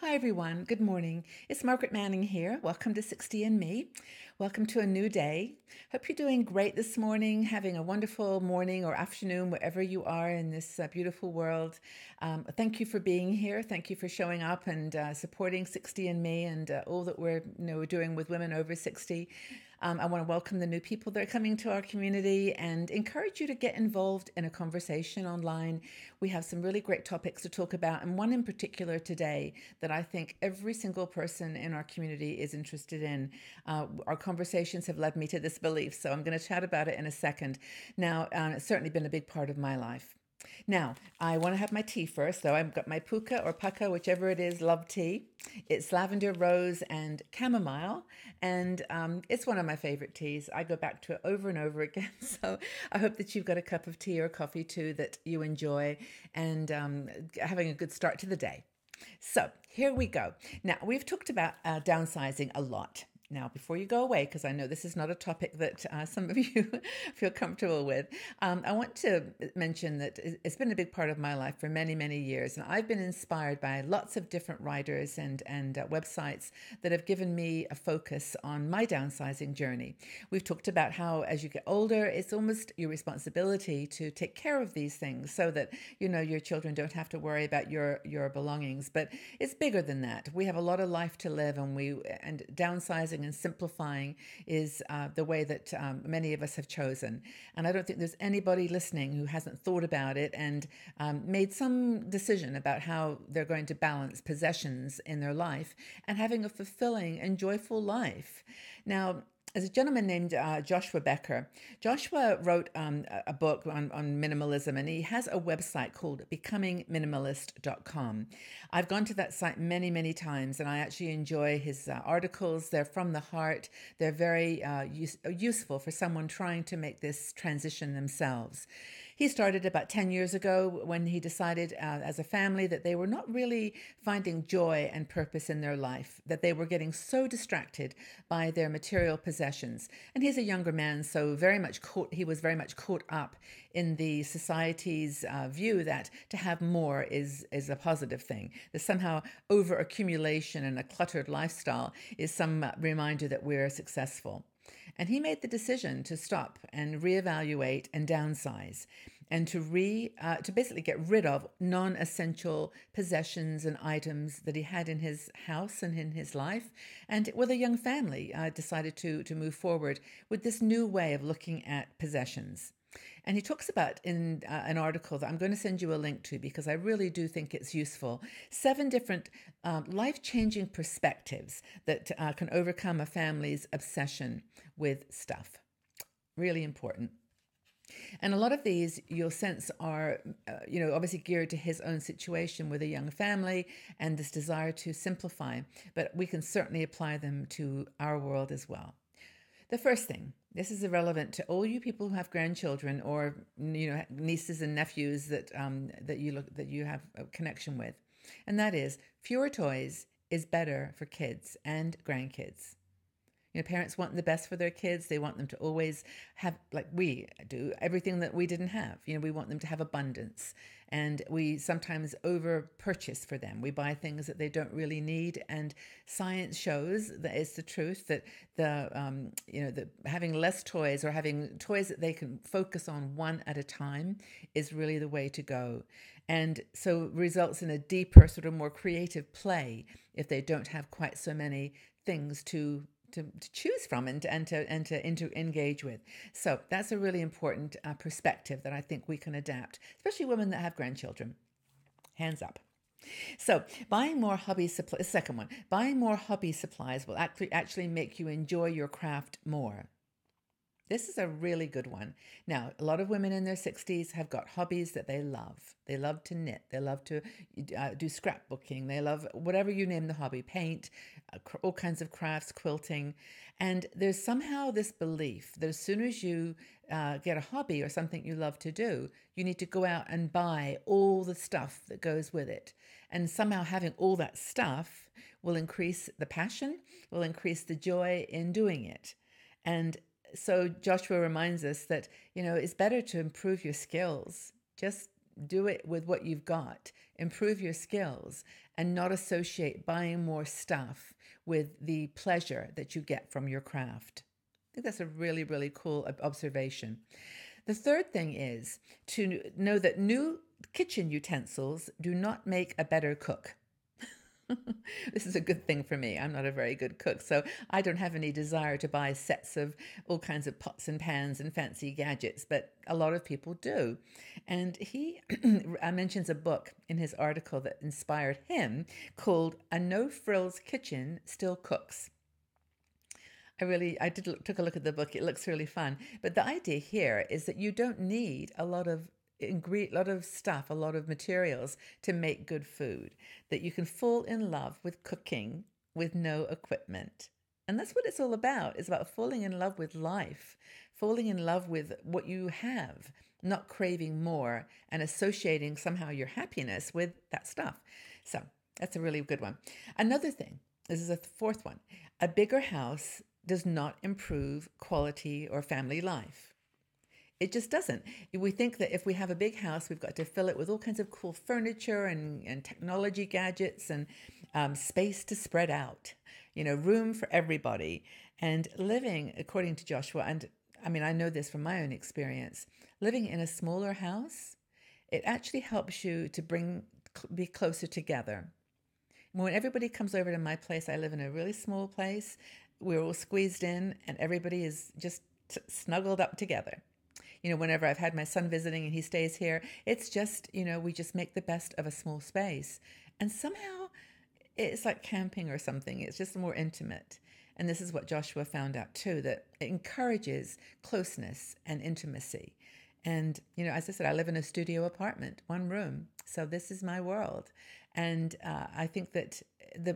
Hi, everyone. Good morning. It's Margaret Manning here. Welcome to 60 and Me. Welcome to a new day. Hope you're doing great this morning, having a wonderful morning or afternoon, wherever you are in this beautiful world. Thank you for being here. Thank you for showing up and supporting 60 and Me and all that we're doing with women over 60. I want to welcome the new people that are coming to our community and encourage you to get involved in a conversation online. We have some really great topics to talk about, and one in particular today that I think every single person in our community is interested in. Our conversations have led me to this belief, so I'm going to chat about it in a second. Now, it's certainly been a big part of my life. Now, I want to have my tea first, so I've got my puka or pucka, whichever it is, love tea. It's lavender, rose, and chamomile, and it's one of my favorite teas. I go back to it over and over again, so I hope that you've got a cup of tea or coffee too that you enjoy and having a good start to the day. So here we go. Now, we've talked about downsizing a lot. Now, before you go away, because I know this is not a topic that some of you feel comfortable with, I want to mention that it's been a big part of my life for many, many years. And I've been inspired by lots of different writers and websites that have given me a focus on my downsizing journey. We've talked about how as you get older, it's almost your responsibility to take care of these things so that, your children don't have to worry about your belongings. But it's bigger than that. We have a lot of life to live, and downsizing and simplifying is the way that many of us have chosen. And I don't think there's anybody listening who hasn't thought about it and made some decision about how they're going to balance possessions in their life and having a fulfilling and joyful life. Now, there's a gentleman named Joshua Becker. Joshua wrote a book on minimalism, and he has a website called becomingminimalist.com. I've gone to that site many, many times, and I actually enjoy his articles. They're from the heart. They're very useful for someone trying to make this transition themselves. He started about 10 years ago when he decided as a family that they were not really finding joy and purpose in their life, that they were getting so distracted by their material possessions. And he's a younger man, so he was very much caught up in the society's view that to have more is a positive thing. That somehow over accumulation and a cluttered lifestyle is some reminder that we're successful. And he made the decision to stop and reevaluate and downsize and to basically get rid of non-essential possessions and items that he had in his house and in his life. And with a young family, decided to move forward with this new way of looking at possessions. And he talks about in an article that I'm going to send you a link to because I really do think it's useful, 7 different life-changing perspectives that can overcome a family's obsession with stuff. Really important. And a lot of these you'll sense are, obviously geared to his own situation with a young family and this desire to simplify, but we can certainly apply them to our world as well. The first thing, this is relevant to all you people who have grandchildren or nieces and nephews that you have a connection with, and that is fewer toys is better for kids and grandkids. Parents want the best for their kids. They want them to always have, like we do, everything that we didn't have. We want them to have abundance. And we sometimes over purchase for them. We buy things that they don't really need. And science shows that it's the truth that the having less toys or having toys that they can focus on one at a time is really the way to go. And so results in a deeper, sort of more creative play if they don't have quite so many things to choose from and to engage with. So that's a really important perspective that I think we can adapt, especially women that have grandchildren. Hands up. So buying more hobby supplies, second one, buying more hobby supplies will actually make you enjoy your craft more. This is a really good one. Now, a lot of women in their 60s have got hobbies that they love. They love to knit. They love to do scrapbooking. They love whatever you name the hobby, paint, all kinds of crafts, quilting. And there's somehow this belief that as soon as you get a hobby or something you love to do, you need to go out and buy all the stuff that goes with it. And somehow having all that stuff will increase the passion, will increase the joy in doing it. And so Joshua reminds us that, it's better to improve your skills. Just do it with what you've got, improve your skills, and not associate buying more stuff with the pleasure that you get from your craft. I think that's a really, really cool observation. The third thing is to know that new kitchen utensils do not make a better cook. This is a good thing for me. I'm not a very good cook, so I don't have any desire to buy sets of all kinds of pots and pans and fancy gadgets, but a lot of people do. And he mentions a book in his article that inspired him called A No Frills Kitchen Still Cooks. Took a look at the book. It looks really fun. But the idea here is that you don't need a lot of stuff, a lot of materials to make good food, that you can fall in love with cooking with no equipment. And that's what it's all about. It's about falling in love with life, falling in love with what you have, not craving more and associating somehow your happiness with that stuff. So that's a really good one. Another thing, this is a fourth one, a bigger house does not improve quality or family life. It just doesn't. We think that if we have a big house, we've got to fill it with all kinds of cool furniture and technology gadgets and space to spread out, room for everybody. And living, according to Joshua, and I mean, I know this from my own experience, living in a smaller house, it actually helps you to be closer together. When everybody comes over to my place, I live in a really small place. We're all squeezed in and everybody is just snuggled up together. Whenever I've had my son visiting and he stays here, it's just, we just make the best of a small space. And somehow it's like camping or something. It's just more intimate. And this is what Joshua found out too, that it encourages closeness and intimacy. And, as I said, I live in a studio apartment, one room. So this is my world. And I think that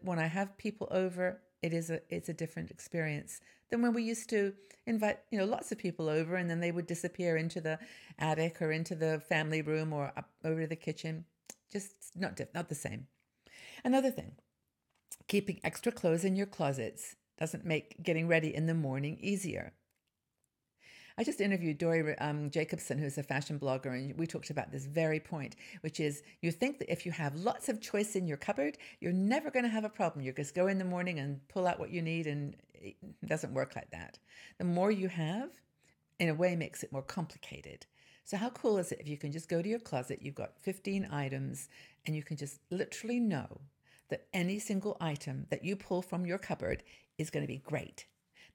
when I have people over, it's a different experience than when we used to invite, lots of people over and then they would disappear into the attic or into the family room or up over to the kitchen. Just not the same. Another thing, keeping extra clothes in your closets doesn't make getting ready in the morning easier. I just interviewed Dory Jacobson, who's a fashion blogger, and we talked about this very point, which is you think that if you have lots of choice in your cupboard, you're never going to have a problem. You just go in the morning and pull out what you need, and it doesn't work like that. The more you have, in a way, makes it more complicated. So how cool is it if you can just go to your closet, you've got 15 items, and you can just literally know that any single item that you pull from your cupboard is going to be great.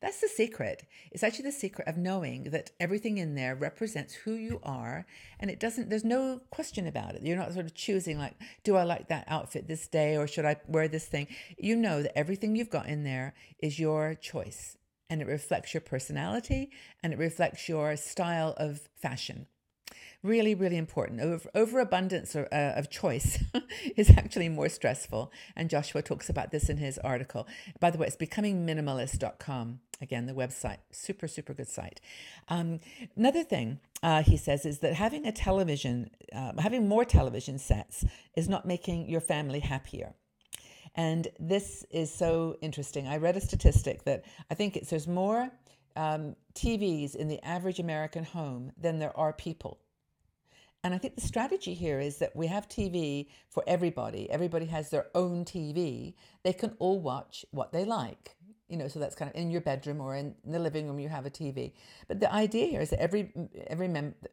That's the secret. It's actually the secret of knowing that everything in there represents who you are, and there's no question about it. You're not sort of choosing like, do I like that outfit this day or should I wear this thing? You know that everything you've got in there is your choice, and it reflects your personality and it reflects your style of fashion. Really, really important. Overabundance of choice is actually more stressful. And Joshua talks about this in his article. By the way, it's becomingminimalist.com. Again, the website. Super, super good site. Another thing he says is that having having more television sets is not making your family happier. And this is so interesting. I read a statistic that I think there's more TVs in the average American home than there are people. And I think the strategy here is that we have TV for everybody. Everybody has their own TV. They can all watch what they like. So that's kind of in your bedroom or in the living room, you have a TV. But the idea here is that every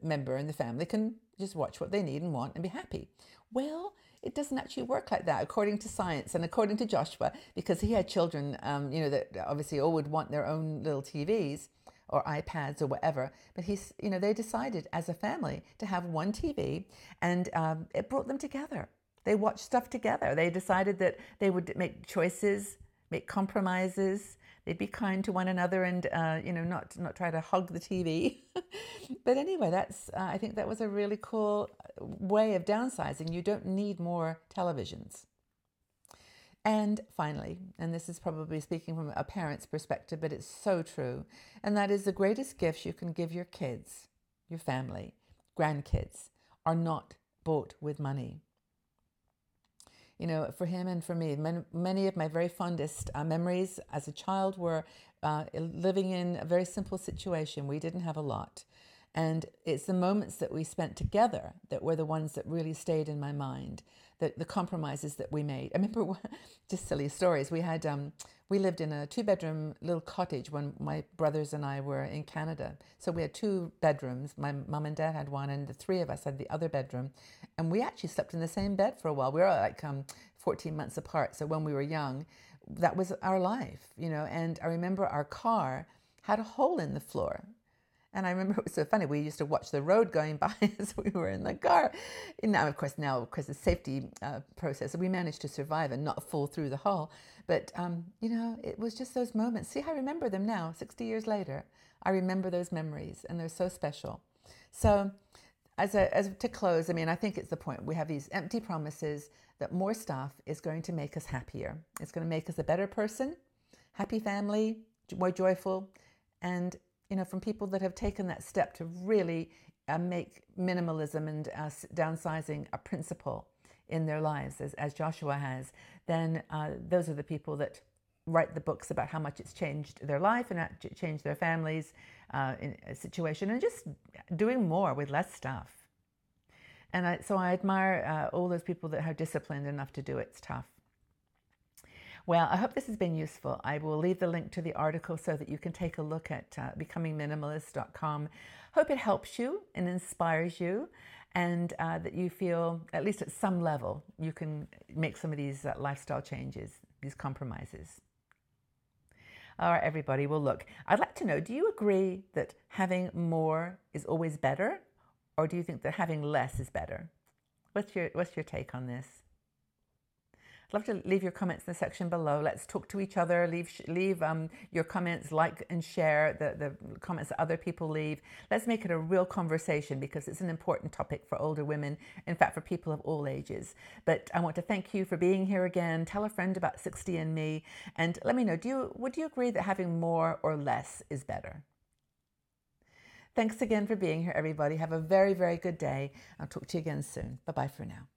member in the family can just watch what they need and want and be happy. Well, it doesn't actually work like that, according to science and according to Joshua, because he had children, that obviously all would want their own little TVs or iPads or whatever. But they decided as a family to have one TV, and it brought them together. They watched stuff together. They decided that they would make choices, make compromises. They'd be kind to one another and, not try to hug the TV. But anyway, I think that was a really cool way of downsizing. You don't need more televisions. And finally, and this is probably speaking from a parent's perspective, but it's so true, and that is the greatest gifts you can give your kids, your family, grandkids, are not bought with money. For him and for me, many of my very fondest memories as a child were living in a very simple situation. We didn't have a lot. And it's the moments that we spent together that were the ones that really stayed in my mind, the compromises that we made. I remember, just silly stories, we lived in a 2-bedroom little cottage when my brothers and I were in Canada. So we had 2 bedrooms. My mum and dad had one, and the 3 of us had the other bedroom. And we actually slept in the same bed for a while. We were like 14 months apart. So when we were young, that was our life, And I remember our car had a hole in the floor. And I remember it was so funny. We used to watch the road going by as we were in the car. And now, of course, the safety process, we managed to survive and not fall through the hole. But, it was just those moments. See, I remember them now, 60 years later. I remember those memories, and they're so special. So as to close, I think it's the point. We have these empty promises that more stuff is going to make us happier. It's going to make us a better person, happy family, more joyful, and from people that have taken that step to really make minimalism and downsizing a principle in their lives, as Joshua has, then those are the people that write the books about how much it's changed their life and changed their families in a situation, and just doing more with less stuff. And so I admire all those people that are disciplined enough to do it. It's tough. Well, I hope this has been useful. I will leave the link to the article so that you can take a look at becomingminimalist.com. Hope it helps you and inspires you, and that you feel, at least at some level, you can make some of these lifestyle changes, these compromises. All right, everybody. Well, look, I'd like to know, do you agree that having more is always better, or do you think that having less is better? What's your take on this? I'd love to leave your comments in the section below. Let's talk to each other. Leave your comments, like and share the comments that other people leave. Let's make it a real conversation, because it's an important topic for older women, in fact, for people of all ages. But I want to thank you for being here again. Tell a friend about 60 and Me, and let me know, would you agree that having more or less is better? Thanks again for being here, everybody. Have a very, very good day. I'll talk to you again soon. Bye-bye for now.